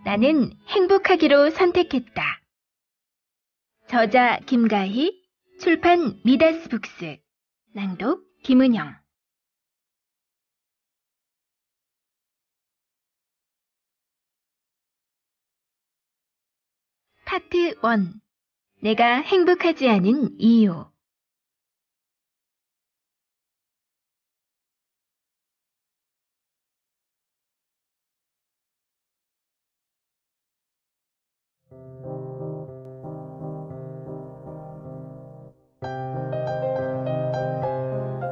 나는 행복하기로 선택했다. 저자 김가희, 출판 미다스북스, 낭독 김은영. 파트 1. 내가 행복하지 않은 이유.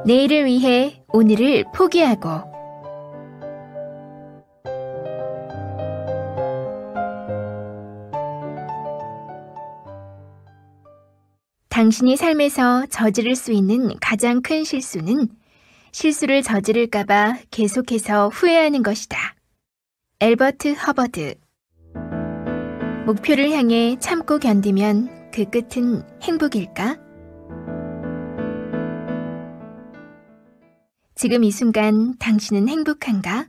내일을 위해 오늘을 포기하고. 당신이 삶에서 저지를 수 있는 가장 큰 실수는 실수를 저지를까봐 계속해서 후회하는 것이다. 엘버트 허버드. 목표를 향해 참고 견디면 그 끝은 행복일까? 지금 이 순간 당신은 행복한가?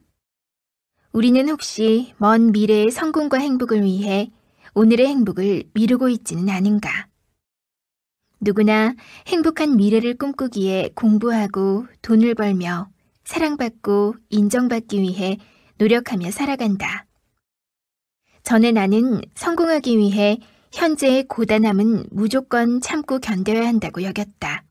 우리는 혹시 먼 미래의 성공과 행복을 위해 오늘의 행복을 미루고 있지는 않은가? 누구나 행복한 미래를 꿈꾸기에 공부하고 돈을 벌며 사랑받고 인정받기 위해 노력하며 살아간다. 전에 나는 성공하기 위해 현재의 고단함은 무조건 참고 견뎌야 한다고 여겼다.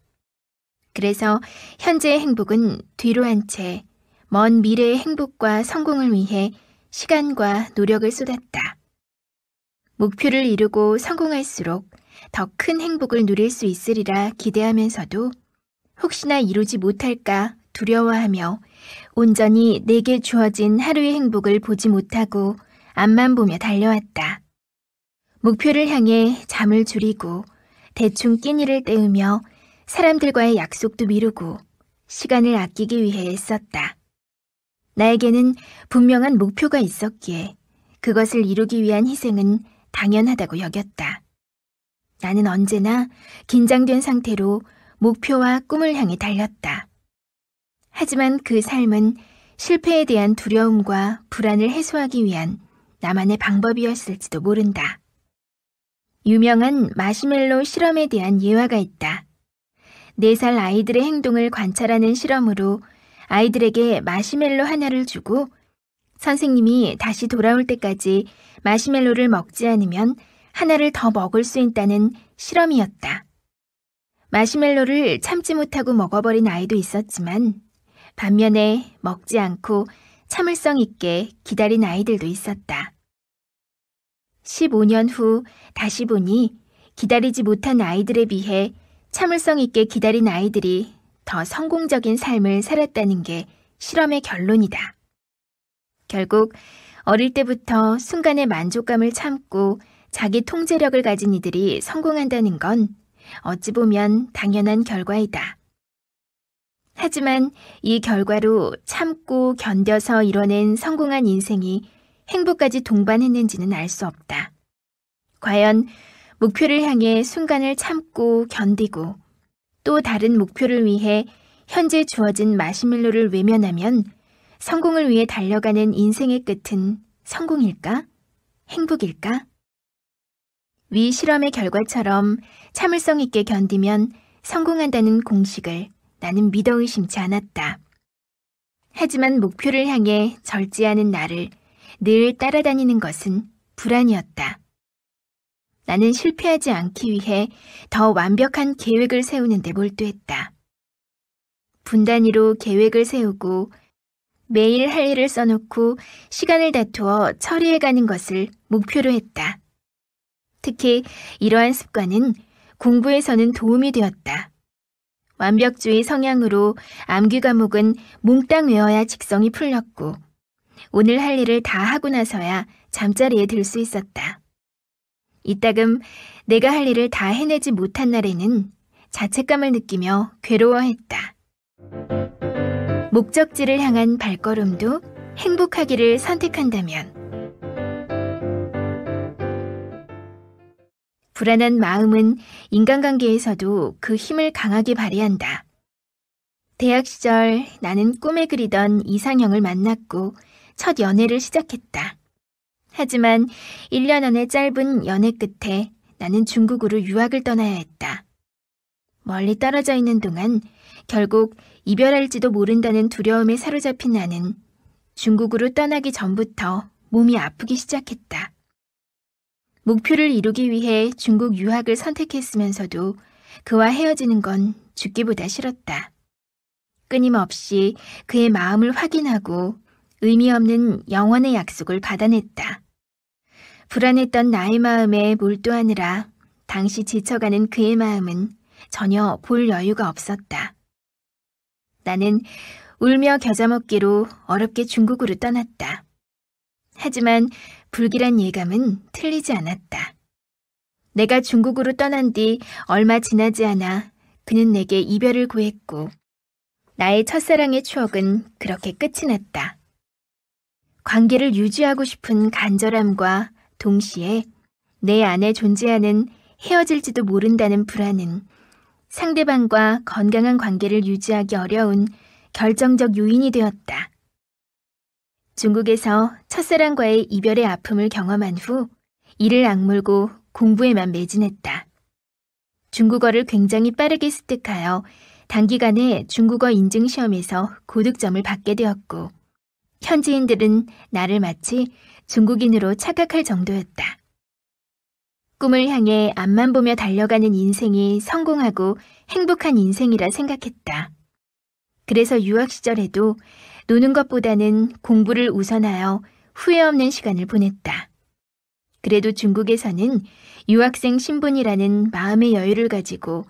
그래서 현재의 행복은 뒤로 한 채 먼 미래의 행복과 성공을 위해 시간과 노력을 쏟았다. 목표를 이루고 성공할수록 더 큰 행복을 누릴 수 있으리라 기대하면서도 혹시나 이루지 못할까 두려워하며 온전히 내게 주어진 하루의 행복을 보지 못하고 앞만 보며 달려왔다. 목표를 향해 잠을 줄이고 대충 끼니를 때우며 사람들과의 약속도 미루고 시간을 아끼기 위해 애썼다. 나에게는 분명한 목표가 있었기에 그것을 이루기 위한 희생은 당연하다고 여겼다. 나는 언제나 긴장된 상태로 목표와 꿈을 향해 달렸다. 하지만 그 삶은 실패에 대한 두려움과 불안을 해소하기 위한 나만의 방법이었을지도 모른다. 유명한 마시멜로 실험에 대한 예화가 있다. 4살 아이들의 행동을 관찰하는 실험으로 아이들에게 마시멜로 하나를 주고 선생님이 다시 돌아올 때까지 마시멜로를 먹지 않으면 하나를 더 먹을 수 있다는 실험이었다. 마시멜로를 참지 못하고 먹어버린 아이도 있었지만 반면에 먹지 않고 참을성 있게 기다린 아이들도 있었다. 15년 후 다시 보니 기다리지 못한 아이들에 비해 참을성 있게 기다린 아이들이 더 성공적인 삶을 살았다는 게 실험의 결론이다. 결국 어릴 때부터 순간의 만족감을 참고 자기 통제력을 가진 이들이 성공한다는 건 어찌 보면 당연한 결과이다. 하지만 이 결과로 참고 견뎌서 이뤄낸 성공한 인생이 행복까지 동반했는지는 알 수 없다. 과연 목표를 향해 순간을 참고 견디고 또 다른 목표를 위해 현재 주어진 마시멜로를 외면하면 성공을 위해 달려가는 인생의 끝은 성공일까? 행복일까? 위 실험의 결과처럼 참을성 있게 견디면 성공한다는 공식을 나는 믿어 의심치 않았다. 하지만 목표를 향해 절제하는 나를 늘 따라다니는 것은 불안이었다. 나는 실패하지 않기 위해 더 완벽한 계획을 세우는 데 몰두했다. 분단위로 계획을 세우고 매일 할 일을 써놓고 시간을 다투어 처리해가는 것을 목표로 했다. 특히 이러한 습관은 공부에서는 도움이 되었다. 완벽주의 성향으로 암기 과목은 몽땅 외워야 직성이 풀렸고 오늘 할 일을 다 하고 나서야 잠자리에 들 수 있었다. 이따금 내가 할 일을 다 해내지 못한 날에는 자책감을 느끼며 괴로워했다. 목적지를 향한 발걸음도 행복하기를 선택한다면 불안한 마음은 인간관계에서도 그 힘을 강하게 발휘한다. 대학 시절 나는 꿈에 그리던 이상형을 만났고 첫 연애를 시작했다. 하지만 1년 안의 짧은 연애 끝에 나는 중국으로 유학을 떠나야 했다. 멀리 떨어져 있는 동안 결국 이별할지도 모른다는 두려움에 사로잡힌 나는 중국으로 떠나기 전부터 몸이 아프기 시작했다. 목표를 이루기 위해 중국 유학을 선택했으면서도 그와 헤어지는 건 죽기보다 싫었다. 끊임없이 그의 마음을 확인하고 의미 없는 영원의 약속을 받아냈다. 불안했던 나의 마음에 몰두하느라 당시 지쳐가는 그의 마음은 전혀 볼 여유가 없었다. 나는 울며 겨자 먹기로 어렵게 중국으로 떠났다. 하지만 불길한 예감은 틀리지 않았다. 내가 중국으로 떠난 뒤 얼마 지나지 않아 그는 내게 이별을 구했고 나의 첫사랑의 추억은 그렇게 끝이 났다. 관계를 유지하고 싶은 간절함과 동시에 내 안에 존재하는 헤어질지도 모른다는 불안은 상대방과 건강한 관계를 유지하기 어려운 결정적 요인이 되었다. 중국에서 첫사랑과의 이별의 아픔을 경험한 후 이를 악물고 공부에만 매진했다. 중국어를 굉장히 빠르게 습득하여 단기간에 중국어 인증 시험에서 고득점을 받게 되었고 현지인들은 나를 마치 중국인으로 착각할 정도였다. 꿈을 향해 앞만 보며 달려가는 인생이 성공하고 행복한 인생이라 생각했다. 그래서 유학 시절에도 노는 것보다는 공부를 우선하여 후회 없는 시간을 보냈다. 그래도 중국에서는 유학생 신분이라는 마음의 여유를 가지고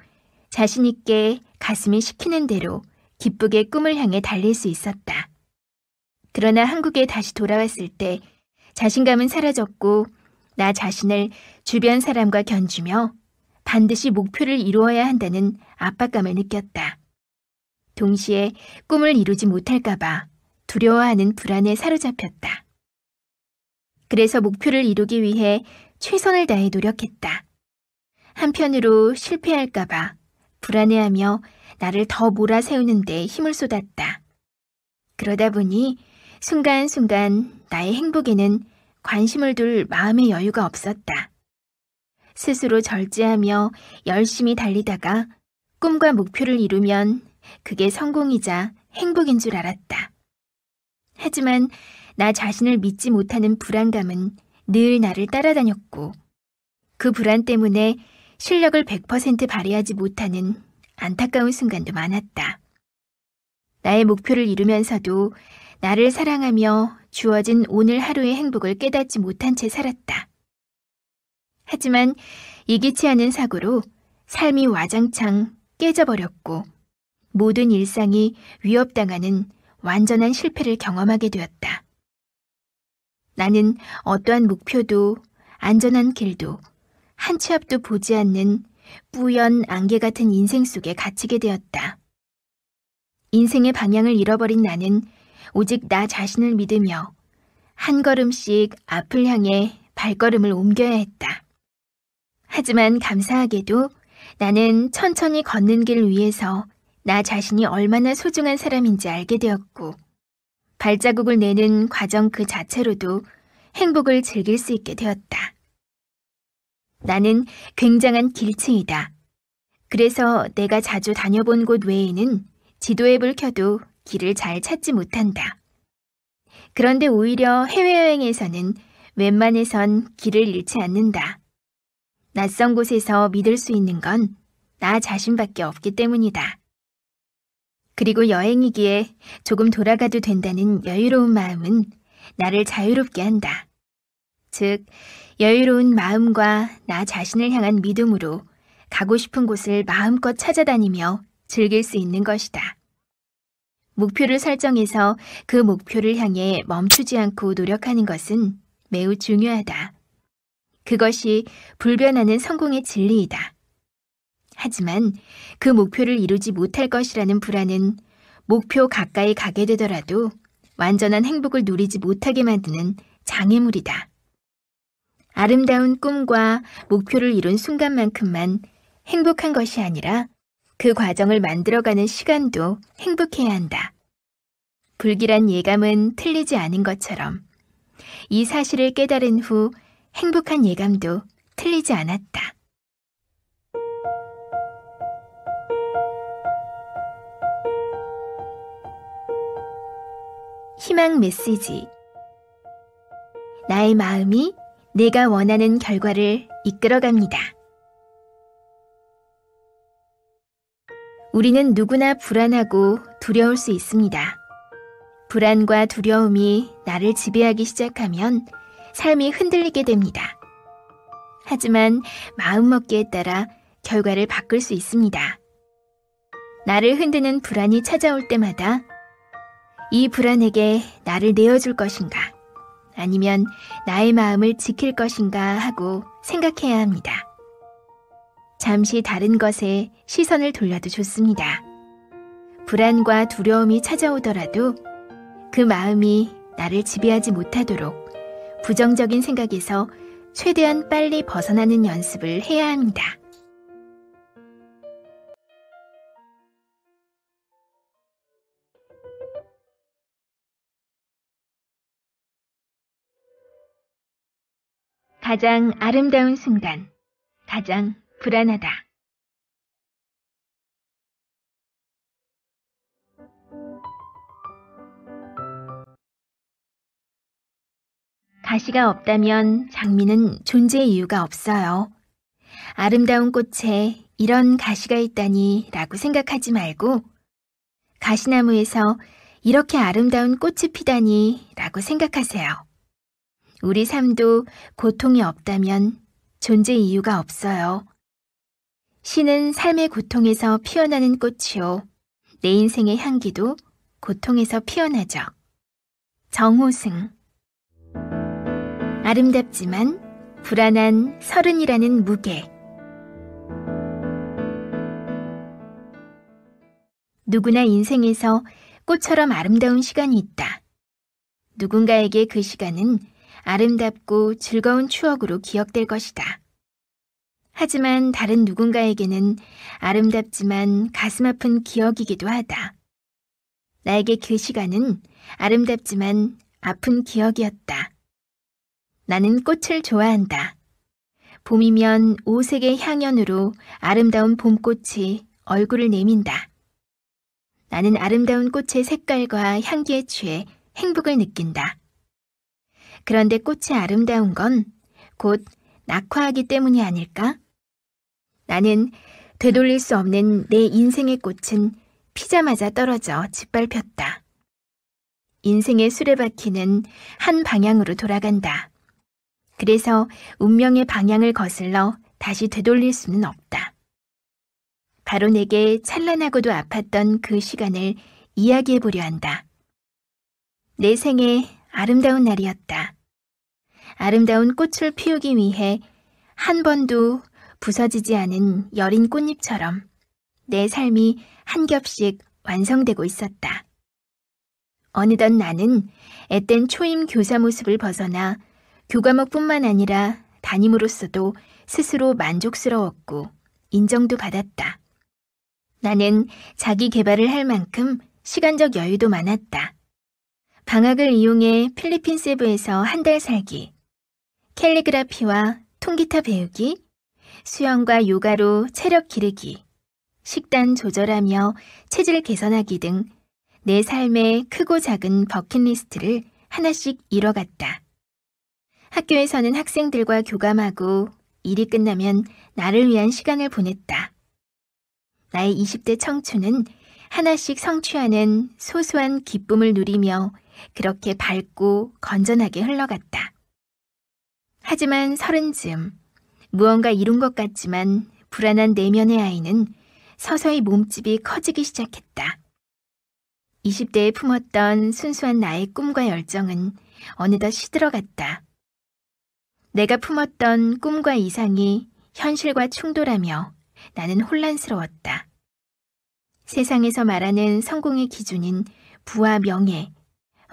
자신 있게 가슴이 시키는 대로 기쁘게 꿈을 향해 달릴 수 있었다. 그러나 한국에 다시 돌아왔을 때 자신감은 사라졌고 나 자신을 주변 사람과 견주며 반드시 목표를 이루어야 한다는 압박감을 느꼈다. 동시에 꿈을 이루지 못할까봐 두려워하는 불안에 사로잡혔다. 그래서 목표를 이루기 위해 최선을 다해 노력했다. 한편으로 실패할까봐 불안해하며 나를 더 몰아세우는 데 힘을 쏟았다. 그러다 보니 순간순간 나의 행복에는 관심을 둘 마음의 여유가 없었다. 스스로 절제하며 열심히 달리다가 꿈과 목표를 이루면 그게 성공이자 행복인 줄 알았다. 하지만 나 자신을 믿지 못하는 불안감은 늘 나를 따라다녔고 그 불안 때문에 실력을 100% 발휘하지 못하는 안타까운 순간도 많았다. 나의 목표를 이루면서도 나를 사랑하며 주어진 오늘 하루의 행복을 깨닫지 못한 채 살았다. 하지만 예기치 않은 사고로 삶이 와장창 깨져버렸고 모든 일상이 위협당하는 완전한 실패를 경험하게 되었다. 나는 어떠한 목표도 안전한 길도 한 치 앞도 보지 않는 뿌연 안개 같은 인생 속에 갇히게 되었다. 인생의 방향을 잃어버린 나는 오직 나 자신을 믿으며 한 걸음씩 앞을 향해 발걸음을 옮겨야 했다. 하지만 감사하게도 나는 천천히 걷는 길 위에서 나 자신이 얼마나 소중한 사람인지 알게 되었고 발자국을 내는 과정 그 자체로도 행복을 즐길 수 있게 되었다. 나는 굉장한 길치이다. 그래서 내가 자주 다녀본 곳 외에는 지도앱을 켜도 길을 잘 찾지 못한다. 그런데 오히려 해외여행에서는 웬만해선 길을 잃지 않는다. 낯선 곳에서 믿을 수 있는 건 나 자신밖에 없기 때문이다. 그리고 여행이기에 조금 돌아가도 된다는 여유로운 마음은 나를 자유롭게 한다. 즉, 여유로운 마음과 나 자신을 향한 믿음으로 가고 싶은 곳을 마음껏 찾아다니며 즐길 수 있는 것이다. 목표를 설정해서 그 목표를 향해 멈추지 않고 노력하는 것은 매우 중요하다. 그것이 불변하는 성공의 진리이다. 하지만 그 목표를 이루지 못할 것이라는 불안은 목표 가까이 가게 되더라도 완전한 행복을 누리지 못하게 만드는 장애물이다. 아름다운 꿈과 목표를 이룬 순간만큼만 행복한 것이 아니라 그 과정을 만들어가는 시간도 행복해야 한다. 불길한 예감은 틀리지 않은 것처럼 이 사실을 깨달은 후 행복한 예감도 틀리지 않았다. 희망 메시지. 나의 마음이 내가 원하는 결과를 이끌어갑니다. 우리는 누구나 불안하고 두려울 수 있습니다. 불안과 두려움이 나를 지배하기 시작하면 삶이 흔들리게 됩니다. 하지만 마음먹기에 따라 결과를 바꿀 수 있습니다. 나를 흔드는 불안이 찾아올 때마다 이 불안에게 나를 내어줄 것인가, 아니면 나의 마음을 지킬 것인가 하고 생각해야 합니다. 잠시 다른 것에 시선을 돌려도 좋습니다. 불안과 두려움이 찾아오더라도 그 마음이 나를 지배하지 못하도록 부정적인 생각에서 최대한 빨리 벗어나는 연습을 해야 합니다. 가장 아름다운 순간, 가장 불안하다. 가시가 없다면 장미는 존재의 이유가 없어요. 아름다운 꽃에 이런 가시가 있다니 라고 생각하지 말고 가시나무에서 이렇게 아름다운 꽃이 피다니 라고 생각하세요. 우리 삶도 고통이 없다면 존재의 이유가 없어요. 시는 삶의 고통에서 피어나는 꽃이요. 내 인생의 향기도 고통에서 피어나죠. 정호승. 아름답지만 불안한 서른이라는 무게. 누구나 인생에서 꽃처럼 아름다운 시간이 있다. 누군가에게 그 시간은 아름답고 즐거운 추억으로 기억될 것이다. 하지만 다른 누군가에게는 아름답지만 가슴 아픈 기억이기도 하다. 나에게 그 시간은 아름답지만 아픈 기억이었다. 나는 꽃을 좋아한다. 봄이면 오색의 향연으로 아름다운 봄꽃이 얼굴을 내민다. 나는 아름다운 꽃의 색깔과 향기에 취해 행복을 느낀다. 그런데 꽃이 아름다운 건 곧 낙화하기 때문이 아닐까? 나는 되돌릴 수 없는 내 인생의 꽃은 피자마자 떨어져 짓밟혔다. 인생의 수레바퀴는 한 방향으로 돌아간다. 그래서 운명의 방향을 거슬러 다시 되돌릴 수는 없다. 바로 내게 찬란하고도 아팠던 그 시간을 이야기해보려 한다. 내 생에 아름다운 날이었다. 아름다운 꽃을 피우기 위해 한 번도 부서지지 않은 여린 꽃잎처럼 내 삶이 한 겹씩 완성되고 있었다. 어느덧 나는 앳된 초임 교사 모습을 벗어나 교과목뿐만 아니라 담임으로서도 스스로 만족스러웠고 인정도 받았다. 나는 자기 개발을 할 만큼 시간적 여유도 많았다. 방학을 이용해 필리핀 세부에서 한 달 살기, 캘리그라피와 통기타 배우기, 수영과 요가로 체력 기르기, 식단 조절하며 체질 개선하기 등 내 삶의 크고 작은 버킷리스트를 하나씩 이뤄갔다. 학교에서는 학생들과 교감하고 일이 끝나면 나를 위한 시간을 보냈다. 나의 20대 청춘은 하나씩 성취하는 소소한 기쁨을 누리며 그렇게 밝고 건전하게 흘러갔다. 하지만 30쯤 무언가 이룬 것 같지만 불안한 내면의 아이는 서서히 몸집이 커지기 시작했다. 20대에 품었던 순수한 나의 꿈과 열정은 어느덧 시들어갔다. 내가 품었던 꿈과 이상이 현실과 충돌하며 나는 혼란스러웠다. 세상에서 말하는 성공의 기준인 부와 명예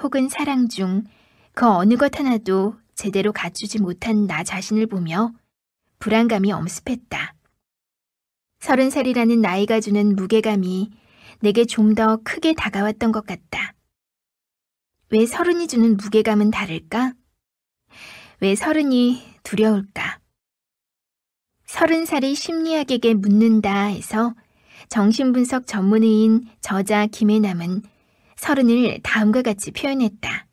혹은 사랑 중 그 어느 것 하나도 제대로 갖추지 못한 나 자신을 보며 불안감이 엄습했다. 30살이라는 나이가 주는 무게감이 내게 좀 더 크게 다가왔던 것 같다. 왜 30이 주는 무게감은 다를까? 왜 30이 두려울까? 30살이 심리학에게 묻는다에서 정신분석 전문의인 저자 김혜남은 30을 다음과 같이 표현했다.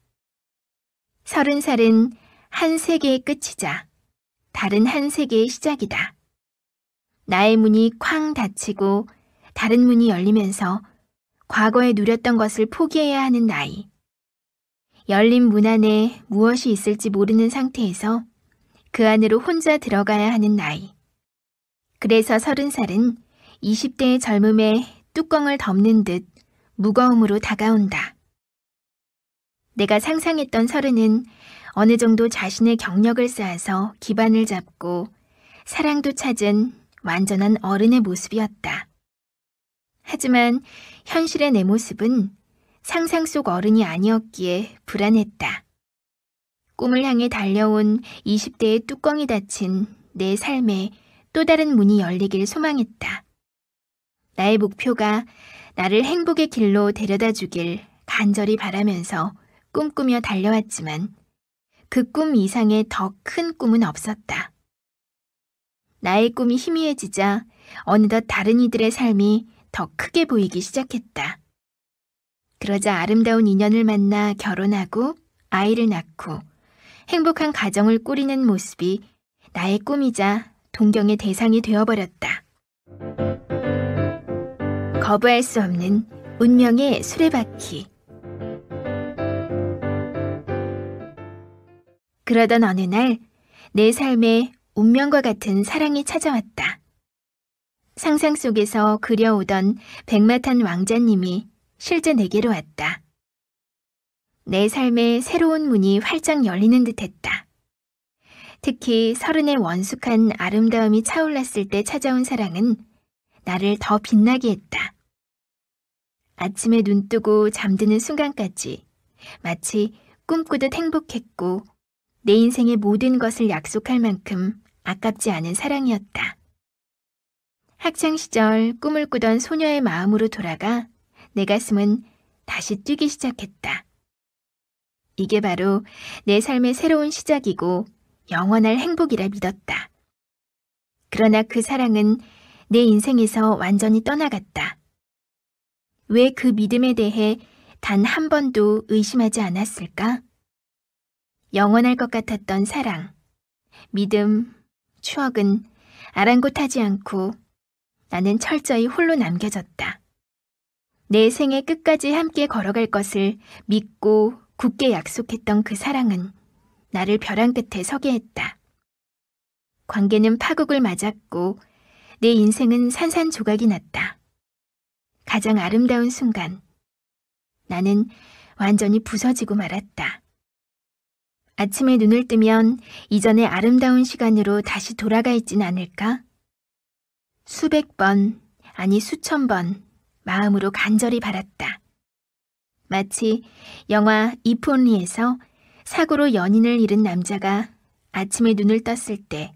30살은 한 세계의 끝이자 다른 한 세계의 시작이다. 나의 문이 쾅 닫히고 다른 문이 열리면서 과거에 누렸던 것을 포기해야 하는 나이. 열린 문 안에 무엇이 있을지 모르는 상태에서 그 안으로 혼자 들어가야 하는 나이. 그래서 30살은 20대의 젊음에 뚜껑을 덮는 듯 무거움으로 다가온다. 내가 상상했던 30은 어느 정도 자신의 경력을 쌓아서 기반을 잡고 사랑도 찾은 완전한 어른의 모습이었다. 하지만 현실의 내 모습은 상상 속 어른이 아니었기에 불안했다. 꿈을 향해 달려온 20대의 뚜껑이 닫힌 내 삶에 또 다른 문이 열리길 소망했다. 나의 목표가 나를 행복의 길로 데려다 주길 간절히 바라면서 꿈꾸며 달려왔지만 그 꿈 이상의 더 큰 꿈은 없었다. 나의 꿈이 희미해지자 어느덧 다른 이들의 삶이 더 크게 보이기 시작했다. 그러자 아름다운 인연을 만나 결혼하고 아이를 낳고 행복한 가정을 꾸리는 모습이 나의 꿈이자 동경의 대상이 되어버렸다. 거부할 수 없는 운명의 수레바퀴. 그러던 어느 날 내 삶에 운명과 같은 사랑이 찾아왔다. 상상 속에서 그려오던 백마탄 왕자님이 실제 내게로 왔다. 내 삶에 새로운 문이 활짝 열리는 듯했다. 특히 30의 원숙한 아름다움이 차올랐을 때 찾아온 사랑은 나를 더 빛나게 했다. 아침에 눈 뜨고 잠드는 순간까지 마치 꿈꾸듯 행복했고 내 인생의 모든 것을 약속할 만큼 아깝지 않은 사랑이었다. 학창시절 꿈을 꾸던 소녀의 마음으로 돌아가 내 가슴은 다시 뛰기 시작했다. 이게 바로 내 삶의 새로운 시작이고 영원할 행복이라 믿었다. 그러나 그 사랑은 내 인생에서 완전히 떠나갔다. 왜 그 믿음에 대해 단 한 번도 의심하지 않았을까? 영원할 것 같았던 사랑, 믿음, 추억은 아랑곳하지 않고 나는 철저히 홀로 남겨졌다. 내 생의 끝까지 함께 걸어갈 것을 믿고 굳게 약속했던 그 사랑은 나를 벼랑 끝에 서게 했다. 관계는 파국을 맞았고 내 인생은 산산조각이 났다. 가장 아름다운 순간, 나는 완전히 부서지고 말았다. 아침에 눈을 뜨면 이전의 아름다운 시간으로 다시 돌아가 있진 않을까? 수백 번, 아니 수천 번 마음으로 간절히 바랐다. 마치 영화 If Only에서 사고로 연인을 잃은 남자가 아침에 눈을 떴을 때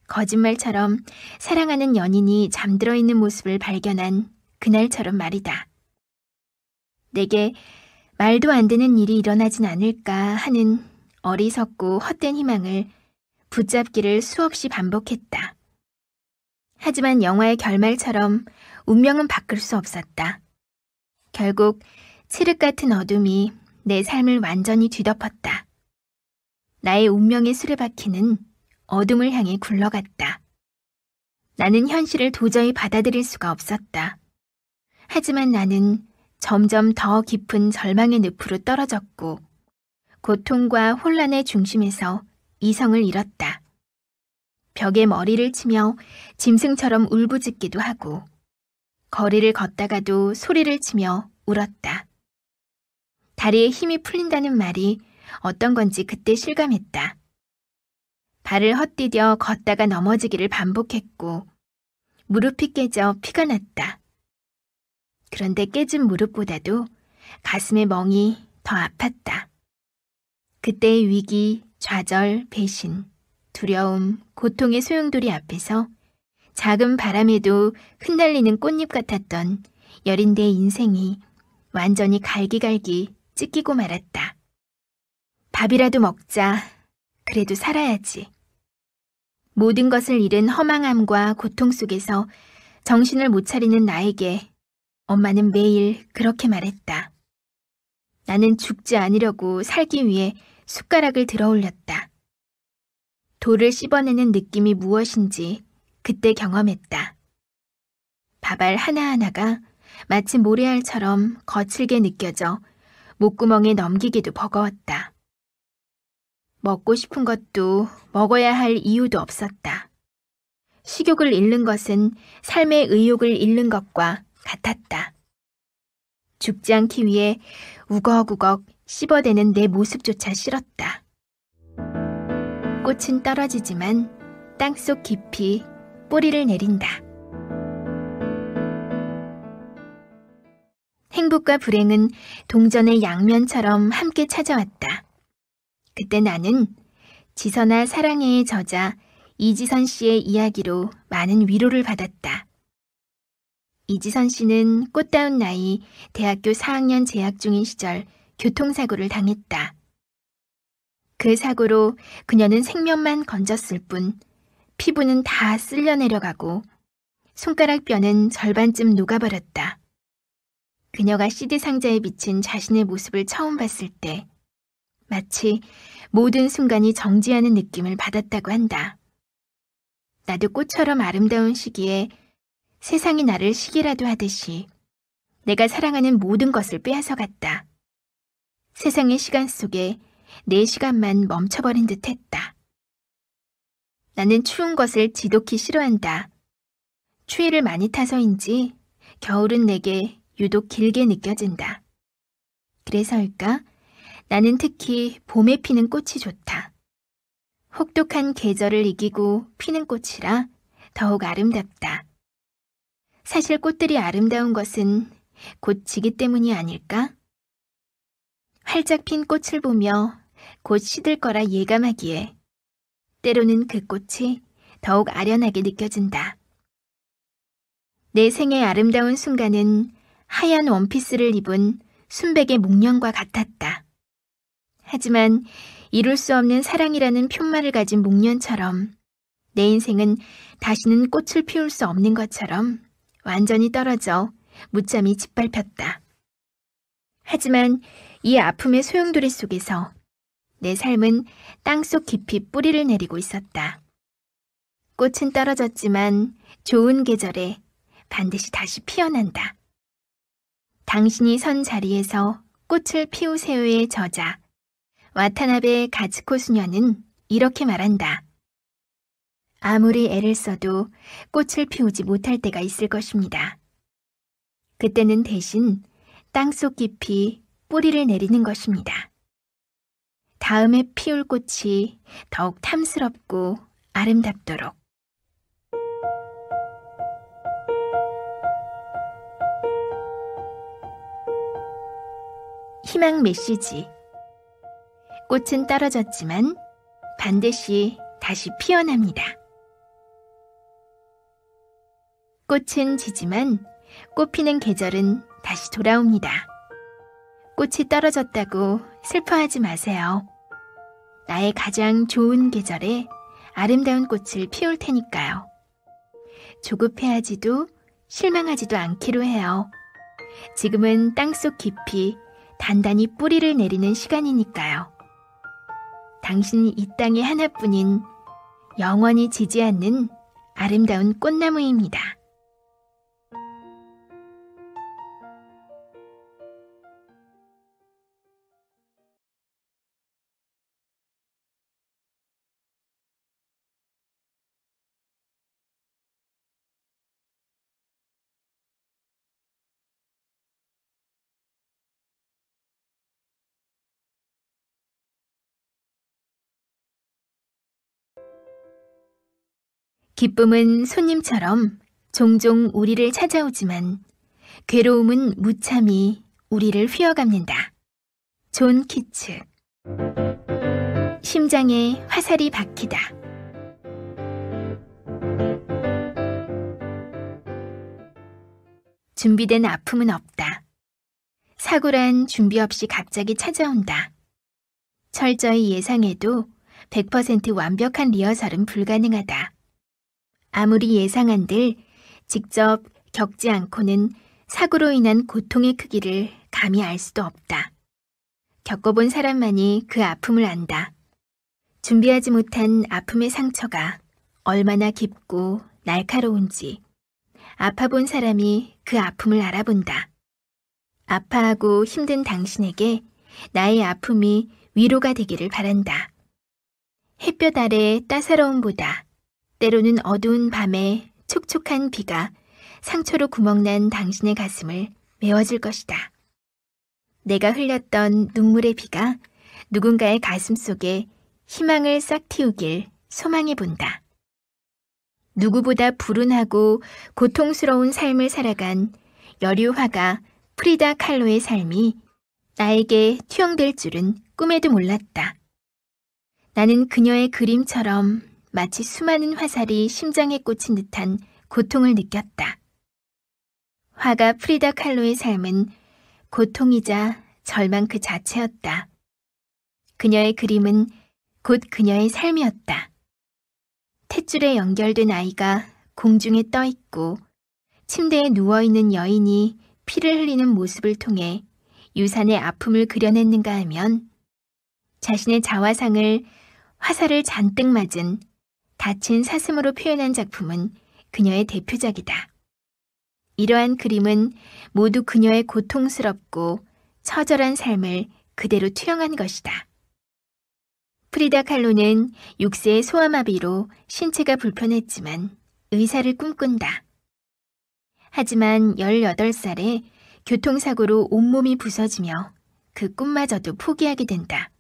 거짓말처럼 사랑하는 연인이 잠들어 있는 모습을 발견한 그날처럼 말이다. 내게 말도 안 되는 일이 일어나진 않을까 하는 어리석고 헛된 희망을 붙잡기를 수없이 반복했다. 하지만 영화의 결말처럼 운명은 바꿀 수 없었다. 결국 칠흑 같은 어둠이 내 삶을 완전히 뒤덮었다. 나의 운명의 수레바퀴는 어둠을 향해 굴러갔다. 나는 현실을 도저히 받아들일 수가 없었다. 하지만 나는 점점 더 깊은 절망의 늪으로 떨어졌고 고통과 혼란의 중심에서 이성을 잃었다. 벽에 머리를 치며 짐승처럼 울부짖기도 하고 거리를 걷다가도 소리를 치며 울었다. 다리에 힘이 풀린다는 말이 어떤 건지 그때 실감했다. 발을 헛디뎌 걷다가 넘어지기를 반복했고 무릎이 깨져 피가 났다. 그런데 깨진 무릎보다도 가슴의 멍이 더 아팠다. 그때의 위기, 좌절, 배신, 두려움, 고통의 소용돌이 앞에서 작은 바람에도 흩날리는 꽃잎 같았던 여린 내 인생이 완전히 갈기갈기 찢기고 말았다. 밥이라도 먹자. 그래도 살아야지. 모든 것을 잃은 허망함과 고통 속에서 정신을 못 차리는 나에게 엄마는 매일 그렇게 말했다. 나는 죽지 않으려고 살기 위해 숟가락을 들어 올렸다. 돌을 씹어내는 느낌이 무엇인지 그때 경험했다. 밥알 하나하나가 마치 모래알처럼 거칠게 느껴져 목구멍에 넘기기도 버거웠다. 먹고 싶은 것도 먹어야 할 이유도 없었다. 식욕을 잃는 것은 삶의 의욕을 잃는 것과 같았다. 죽지 않기 위해 우걱우걱 씹어대는 내 모습조차 싫었다. 꽃은 떨어지지만 땅속 깊이 뿌리를 내린다. 행복과 불행은 동전의 양면처럼 함께 찾아왔다. 그때 나는 지선아 사랑해의 저자 이지선 씨의 이야기로 많은 위로를 받았다. 이지선 씨는 꽃다운 나이 대학교 4학년 재학 중인 시절 교통사고를 당했다. 그 사고로 그녀는 생면만 건졌을 뿐 피부는 다 쓸려 내려가고 손가락 뼈는 절반쯤 녹아버렸다. 그녀가 CD 상자에 비친 자신의 모습을 처음 봤을 때 마치 모든 순간이 정지하는 느낌을 받았다고 한다. 나도 꽃처럼 아름다운 시기에 세상이 나를 시기라도 하듯이 내가 사랑하는 모든 것을 빼앗아갔다. 세상의 시간 속에 내 시간만 멈춰버린 듯 했다. 나는 추운 것을 지독히 싫어한다. 추위를 많이 타서인지 겨울은 내게 유독 길게 느껴진다. 그래서일까? 나는 특히 봄에 피는 꽃이 좋다. 혹독한 계절을 이기고 피는 꽃이라 더욱 아름답다. 사실 꽃들이 아름다운 것은 곧 지기 때문이 아닐까? 활짝 핀 꽃을 보며 곧 시들 거라 예감하기에 때로는 그 꽃이 더욱 아련하게 느껴진다. 내 생의 아름다운 순간은 하얀 원피스를 입은 순백의 목련과 같았다. 하지만 이룰 수 없는 사랑이라는 푯말을 가진 목련처럼 내 인생은 다시는 꽃을 피울 수 없는 것처럼 완전히 떨어져 무참히 짓밟혔다. 하지만 이 아픔의 소용돌이 속에서 내 삶은 땅속 깊이 뿌리를 내리고 있었다. 꽃은 떨어졌지만 좋은 계절에 반드시 다시 피어난다. 당신이 선 자리에서 꽃을 피우세요의 저자 와타나베 가츠코 수녀는 이렇게 말한다. 아무리 애를 써도 꽃을 피우지 못할 때가 있을 것입니다. 그때는 대신 땅속 깊이 뿌리를 내리는 것입니다. 다음에 피울 꽃이 더욱 탐스럽고 아름답도록. 희망 메시지. 꽃은 떨어졌지만 반드시 다시 피어납니다. 꽃은 지지만 꽃 피는 계절은 다시 돌아옵니다. 꽃이 떨어졌다고 슬퍼하지 마세요. 나의 가장 좋은 계절에 아름다운 꽃을 피울 테니까요. 조급해하지도 실망하지도 않기로 해요. 지금은 땅속 깊이 단단히 뿌리를 내리는 시간이니까요. 당신이 이 땅의 하나뿐인 영원히 지지 않는 아름다운 꽃나무입니다. 기쁨은 손님처럼 종종 우리를 찾아오지만 괴로움은 무참히 우리를 휘어갑는다. 존 키츠. 심장에 화살이 박히다. 준비된 아픔은 없다. 사고란 준비 없이 갑자기 찾아온다. 철저히 예상해도 100% 완벽한 리허설은 불가능하다. 아무리 예상한들 직접 겪지 않고는 사고로 인한 고통의 크기를 감히 알 수도 없다. 겪어본 사람만이 그 아픔을 안다. 준비하지 못한 아픔의 상처가 얼마나 깊고 날카로운지 아파본 사람이 그 아픔을 알아본다. 아파하고 힘든 당신에게 나의 아픔이 위로가 되기를 바란다. 햇볕 아래 따사로움보다 때로는 어두운 밤에 촉촉한 비가 상처로 구멍난 당신의 가슴을 메워줄 것이다. 내가 흘렸던 눈물의 비가 누군가의 가슴 속에 희망을 싹 틔우길 소망해 본다. 누구보다 불운하고 고통스러운 삶을 살아간 여류화가 프리다 칼로의 삶이 나에게 투영될 줄은 꿈에도 몰랐다. 나는 그녀의 그림처럼 마치 수많은 화살이 심장에 꽂힌 듯한 고통을 느꼈다. 화가 프리다 칼로의 삶은 고통이자 절망 그 자체였다. 그녀의 그림은 곧 그녀의 삶이었다. 탯줄에 연결된 아이가 공중에 떠 있고 침대에 누워있는 여인이 피를 흘리는 모습을 통해 유산의 아픔을 그려냈는가 하면 자신의 자화상을 화살을 잔뜩 맞은 다친 사슴으로 표현한 작품은 그녀의 대표작이다. 이러한 그림은 모두 그녀의 고통스럽고 처절한 삶을 그대로 투영한 것이다. 프리다 칼로는 6세의 소아마비로 신체가 불편했지만 의사를 꿈꾼다. 하지만 18살에 교통사고로 온몸이 부서지며 그 꿈마저도 포기하게 된다.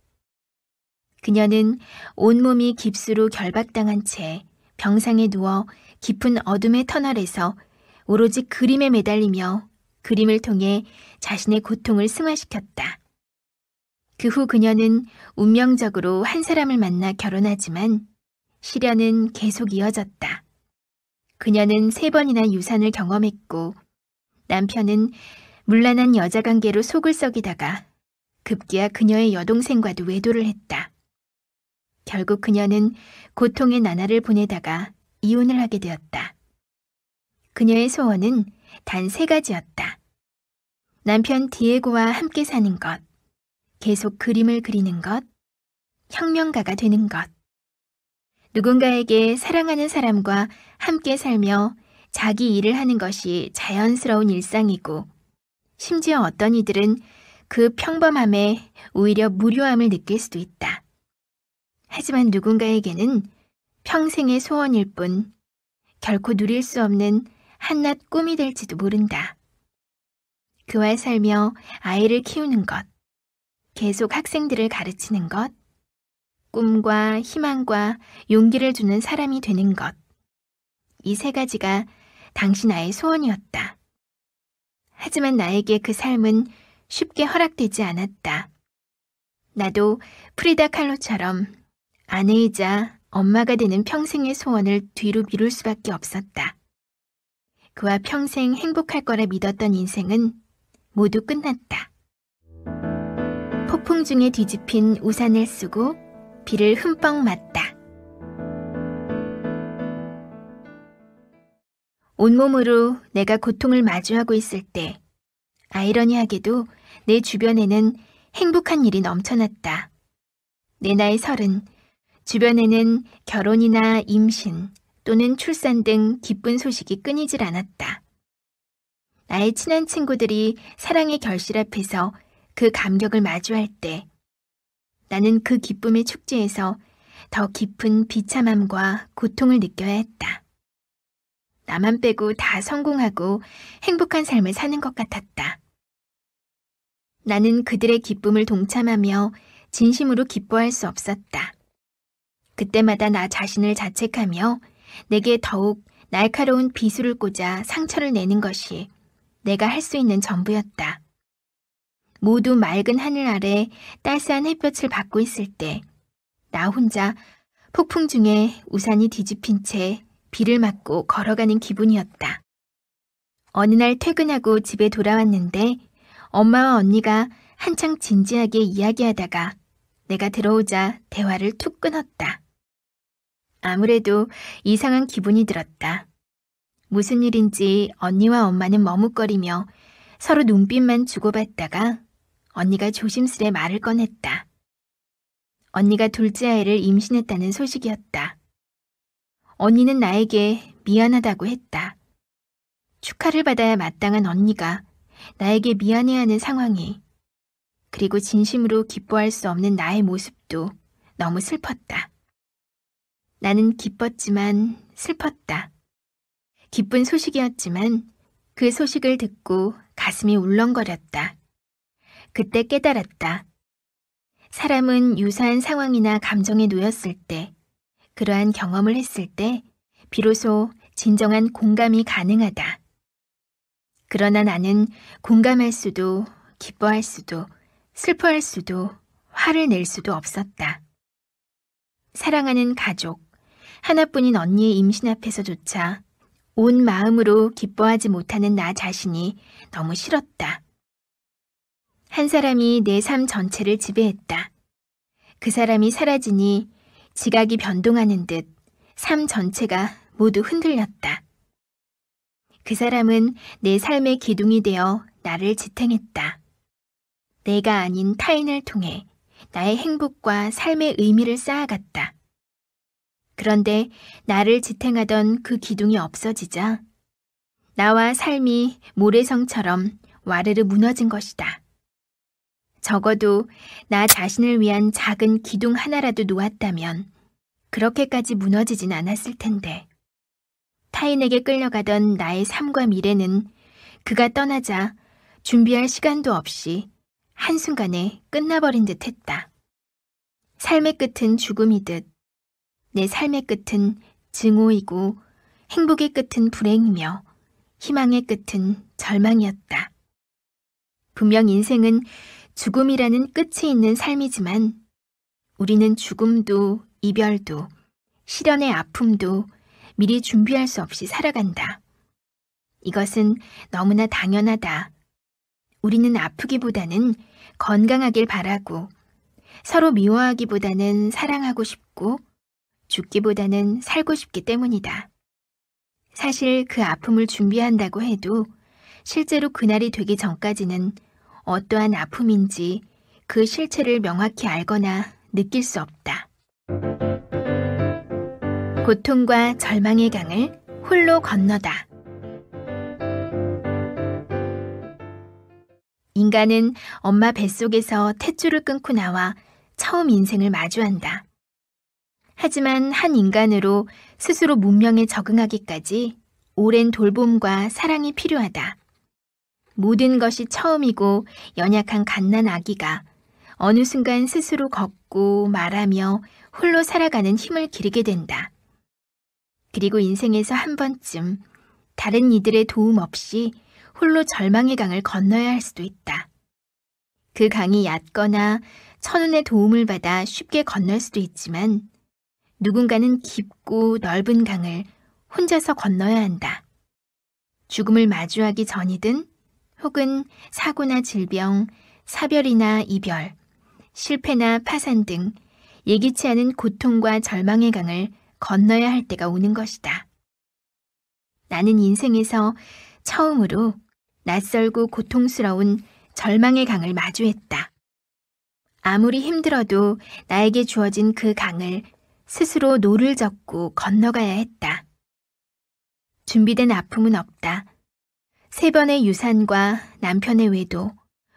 그녀는 온몸이 깁스로 결박당한 채 병상에 누워 깊은 어둠의 터널에서 오로지 그림에 매달리며 그림을 통해 자신의 고통을 승화시켰다. 그 후 그녀는 운명적으로 한 사람을 만나 결혼하지만 시련은 계속 이어졌다. 그녀는 3번이나 유산을 경험했고 남편은 문란한 여자관계로 속을 썩이다가 급기야 그녀의 여동생과도 외도를 했다. 결국 그녀는 고통의 나날을 보내다가 이혼을 하게 되었다. 그녀의 소원은 단 3가지였다. 남편 디에고와 함께 사는 것, 계속 그림을 그리는 것, 혁명가가 되는 것. 누군가에게 사랑하는 사람과 함께 살며 자기 일을 하는 것이 자연스러운 일상이고 심지어 어떤 이들은 그 평범함에 오히려 무료함을 느낄 수도 있다. 하지만 누군가에게는 평생의 소원일 뿐 결코 누릴 수 없는 한낱 꿈이 될지도 모른다. 그와 살며 아이를 키우는 것, 계속 학생들을 가르치는 것, 꿈과 희망과 용기를 주는 사람이 되는 것. 이 3가지가 당시 나의 소원이었다. 하지만 나에게 그 삶은 쉽게 허락되지 않았다. 나도 프리다 칼로처럼 아내이자 엄마가 되는 평생의 소원을 뒤로 미룰 수밖에 없었다. 그와 평생 행복할 거라 믿었던 인생은 모두 끝났다. 폭풍 중에 뒤집힌 우산을 쓰고 비를 흠뻑 맞다. 온몸으로 내가 고통을 마주하고 있을 때 아이러니하게도 내 주변에는 행복한 일이 넘쳐났다. 내 나이 30, 주변에는 결혼이나 임신 또는 출산 등 기쁜 소식이 끊이질 않았다. 나의 친한 친구들이 사랑의 결실 앞에서 그 감격을 마주할 때 나는 그 기쁨의 축제에서 더 깊은 비참함과 고통을 느껴야 했다. 나만 빼고 다 성공하고 행복한 삶을 사는 것 같았다. 나는 그들의 기쁨을 동참하며 진심으로 기뻐할 수 없었다. 그때마다 나 자신을 자책하며 내게 더욱 날카로운 비수를 꽂아 상처를 내는 것이 내가 할 수 있는 전부였다. 모두 맑은 하늘 아래 따스한 햇볕을 받고 있을 때 나 혼자 폭풍 중에 우산이 뒤집힌 채 비를 맞고 걸어가는 기분이었다. 어느 날 퇴근하고 집에 돌아왔는데 엄마와 언니가 한창 진지하게 이야기하다가 내가 들어오자 대화를 툭 끊었다. 아무래도 이상한 기분이 들었다. 무슨 일인지 언니와 엄마는 머뭇거리며 서로 눈빛만 주고받다가 언니가 조심스레 말을 꺼냈다. 언니가 둘째 아이를 임신했다는 소식이었다. 언니는 나에게 미안하다고 했다. 축하를 받아야 마땅한 언니가 나에게 미안해하는 상황이, 그리고 진심으로 기뻐할 수 없는 나의 모습도 너무 슬펐다. 나는 기뻤지만 슬펐다. 기쁜 소식이었지만 그 소식을 듣고 가슴이 울렁거렸다. 그때 깨달았다. 사람은 유사한 상황이나 감정에 놓였을 때, 그러한 경험을 했을 때 비로소 진정한 공감이 가능하다. 그러나 나는 공감할 수도, 기뻐할 수도, 슬퍼할 수도, 화를 낼 수도 없었다. 사랑하는 가족, 하나뿐인 언니의 임신 앞에서조차 온 마음으로 기뻐하지 못하는 나 자신이 너무 싫었다. 한 사람이 내 삶 전체를 지배했다. 그 사람이 사라지니 지각이 변동하는 듯 삶 전체가 모두 흔들렸다. 그 사람은 내 삶의 기둥이 되어 나를 지탱했다. 내가 아닌 타인을 통해 나의 행복과 삶의 의미를 쌓아갔다. 그런데 나를 지탱하던 그 기둥이 없어지자 나와 삶이 모래성처럼 와르르 무너진 것이다. 적어도 나 자신을 위한 작은 기둥 하나라도 놓았다면 그렇게까지 무너지진 않았을 텐데. 타인에게 끌려가던 나의 삶과 미래는 그가 떠나자 준비할 시간도 없이 한순간에 끝나버린 듯 했다. 삶의 끝은 죽음이듯 내 삶의 끝은 증오이고 행복의 끝은 불행이며 희망의 끝은 절망이었다. 분명 인생은 죽음이라는 끝이 있는 삶이지만 우리는 죽음도 이별도 시련의 아픔도 미리 준비할 수 없이 살아간다. 이것은 너무나 당연하다. 우리는 아프기보다는 건강하길 바라고 서로 미워하기보다는 사랑하고 싶고 죽기보다는 살고 싶기 때문이다. 사실 그 아픔을 준비한다고 해도 실제로 그날이 되기 전까지는 어떠한 아픔인지 그 실체를 명확히 알거나 느낄 수 없다. 고통과 절망의 강을 홀로 건너다. 인간은 엄마 뱃속에서 탯줄을 끊고 나와 처음 인생을 마주한다. 하지만 한 인간으로 스스로 문명에 적응하기까지 오랜 돌봄과 사랑이 필요하다. 모든 것이 처음이고 연약한 갓난 아기가 어느 순간 스스로 걷고 말하며 홀로 살아가는 힘을 기르게 된다. 그리고 인생에서 한 번쯤 다른 이들의 도움 없이 홀로 절망의 강을 건너야 할 수도 있다. 그 강이 얕거나 천운의 도움을 받아 쉽게 건널 수도 있지만 누군가는 깊고 넓은 강을 혼자서 건너야 한다. 죽음을 마주하기 전이든 혹은 사고나 질병, 사별이나 이별, 실패나 파산 등 예기치 않은 고통과 절망의 강을 건너야 할 때가 오는 것이다. 나는 인생에서 처음으로 낯설고 고통스러운 절망의 강을 마주했다. 아무리 힘들어도 나에게 주어진 그 강을 스스로 노를 젓고 건너가야 했다. 준비된 아픔은 없다. 3번의 유산과 남편의 외도,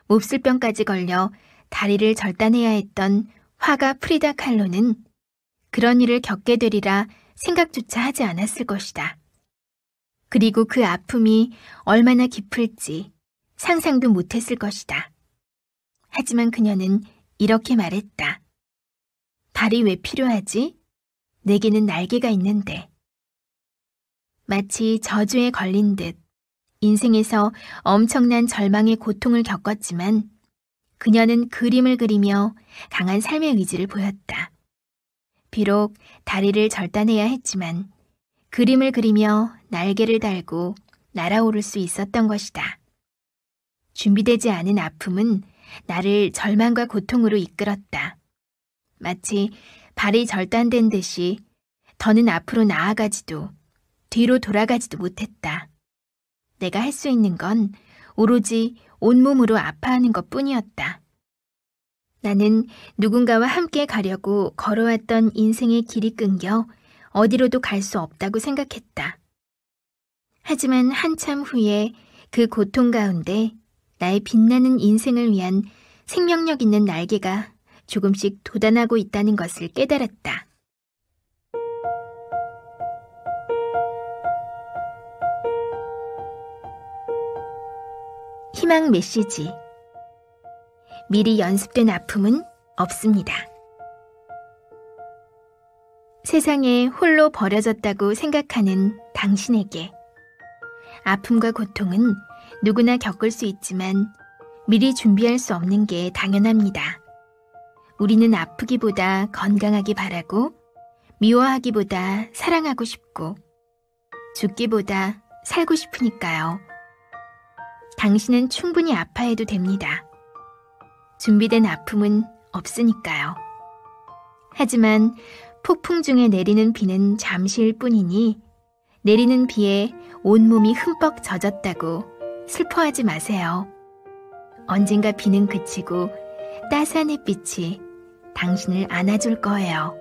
몹쓸병까지 걸려 다리를 절단해야 했던 화가 프리다 칼로는 그런 일을 겪게 되리라 생각조차 하지 않았을 것이다. 그리고 그 아픔이 얼마나 깊을지 상상도 못했을 것이다. 하지만 그녀는 이렇게 말했다. 달이 왜 필요하지? 내게는 날개가 있는데. 마치 저주에 걸린 듯 인생에서 엄청난 절망의 고통을 겪었지만 그녀는 그림을 그리며 강한 삶의 의지를 보였다. 비록 다리를 절단해야 했지만 그림을 그리며 날개를 달고 날아오를 수 있었던 것이다. 준비되지 않은 아픔은 나를 절망과 고통으로 이끌었다. 마치 발이 절단된 듯이 더는 앞으로 나아가지도 뒤로 돌아가지도 못했다. 내가 할 수 있는 건 오로지 온몸으로 아파하는 것뿐이었다. 나는 누군가와 함께 가려고 걸어왔던 인생의 길이 끊겨 어디로도 갈 수 없다고 생각했다. 하지만 한참 후에 그 고통 가운데 나의 빛나는 인생을 위한 생명력 있는 날개가 조금씩 돋아나고 있다는 것을 깨달았다. 희망 메시지. 미리 연습된 아픔은 없습니다. 세상에 홀로 버려졌다고 생각하는 당신에게 아픔과 고통은 누구나 겪을 수 있지만 미리 준비할 수 없는 게 당연합니다. 우리는 아프기보다 건강하기 바라고 미워하기보다 사랑하고 싶고 죽기보다 살고 싶으니까요. 당신은 충분히 아파해도 됩니다. 준비된 아픔은 없으니까요. 하지만 폭풍 중에 내리는 비는 잠시일 뿐이니 내리는 비에 온몸이 흠뻑 젖었다고 슬퍼하지 마세요. 언젠가 비는 그치고 따스한 햇빛이 당신을 안아줄 거예요.